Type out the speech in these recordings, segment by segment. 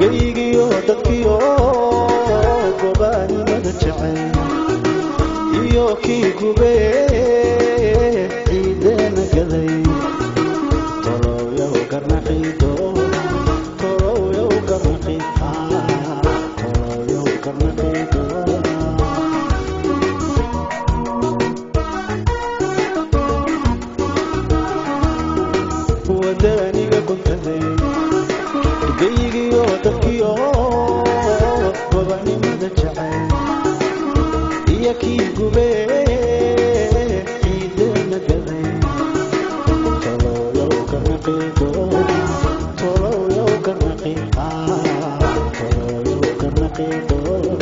قيقي ودقي قباني مدجعي يوكي قبي عيدنا قذي طلو يو قرنقي دور طلو يو قرنقي طلو يو قرنقي دور وداني قلت ذي قيقي ودقي قباني مدجعي يكي قبي عيدنا قذي طلو يو قرنقي دور طلو يو قرنقي طلو يو قرنقي دور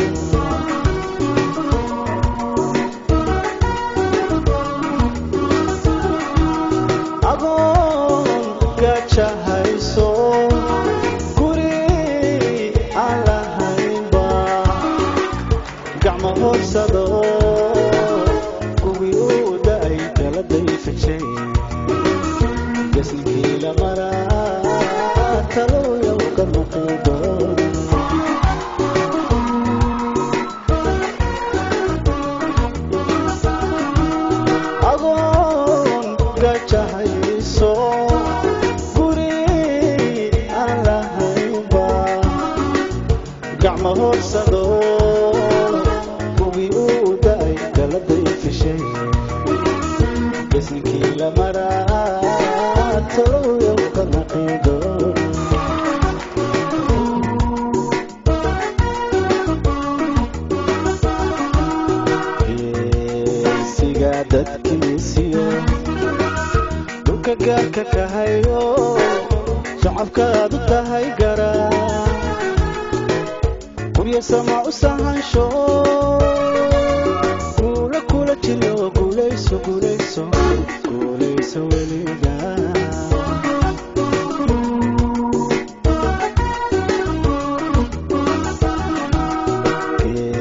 أظن قاتشا هايسو قري على هايبا قعما هورسادو قوي وداي كالدي فشي قسلكي لمرا تلو يو قرنقي دور أظن قاتشا هايسو قري على هايبا قعما هورسادو قوي وداي كالدي فشي قسلكي لمرا تلو يو قرنقي دور dadkiisiyo dhulka gaarka ka hayo shacabkaadu tahay garaa gurya sama u sahansho kula jiro guulayso guulayso guulayso weliga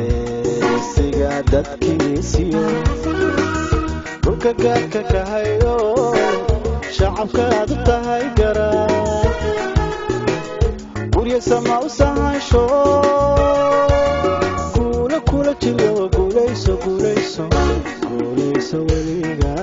geesiga dadkiisiyo dhulka gaarka ka hayo shacabkaadu tahay garaa gurya sama u sahansho kula jiro guulayso guulayso guulayso weliga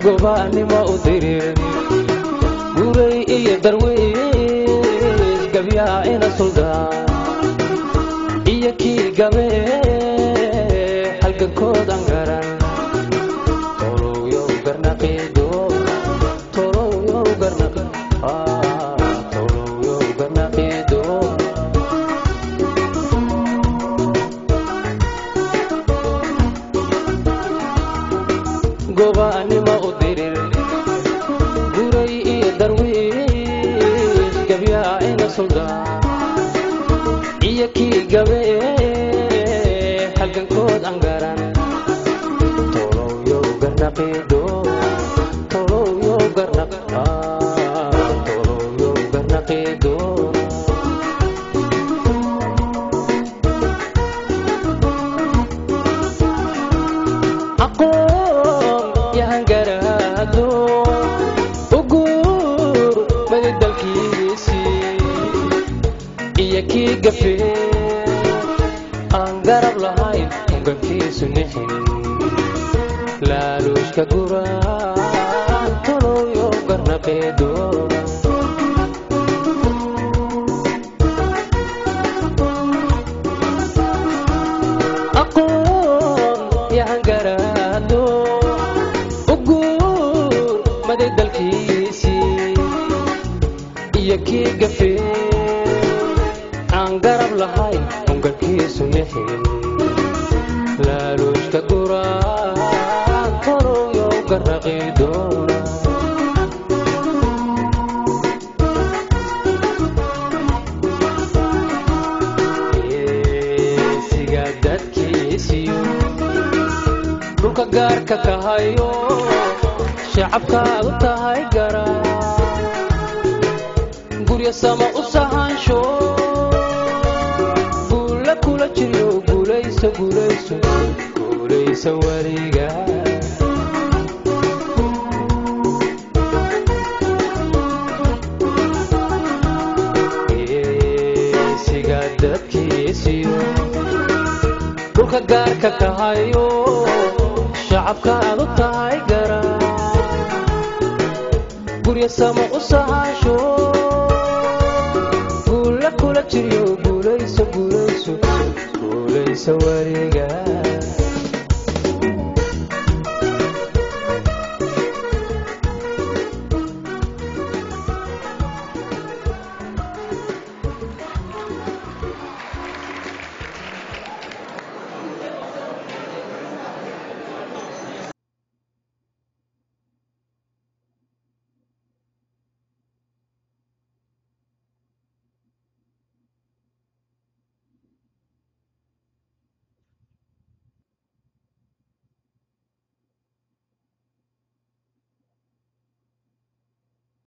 قباني ما أدري قولي إيه درويش قبيا إنا سلطان إيه كي قبي حلقا كود أنقران طولو يو قرنقي دو طولو يو قرنقي طولو يو قرنقي دو قباني ما أدري قولي إيه درويش قبيا إنا سلطان إيه كي قبي حلقا كود أنقران طولو يو قرنقي دو طولو يو قرنقي طولو يو قرنقي دو أقوم يا هنقرادو أقول مدد الكيسي إياكي قفي garab lahayn ugankiisu nixin laaluushka guraan toloyo garnaqeedo aqoon yahan garaado uguur maday dalkiisii iyo kii gafee aan garab lahayn ungarkiisu nixin laaluushka guraan toloyo garnaqeedoona geesiga dadkiisiyo dhulka gaarka ka hayo shacabkaad u tahay garaa gurya sama u sahaansho guula kula jiro guulayso guulayso guulayso weliga geesiga dadkiisiyo dhulka gaarka ka hayo shacabkaad u tahay garaa gurya sama u sahaansho guula kula jiro guulayso guulayso guulayso weliga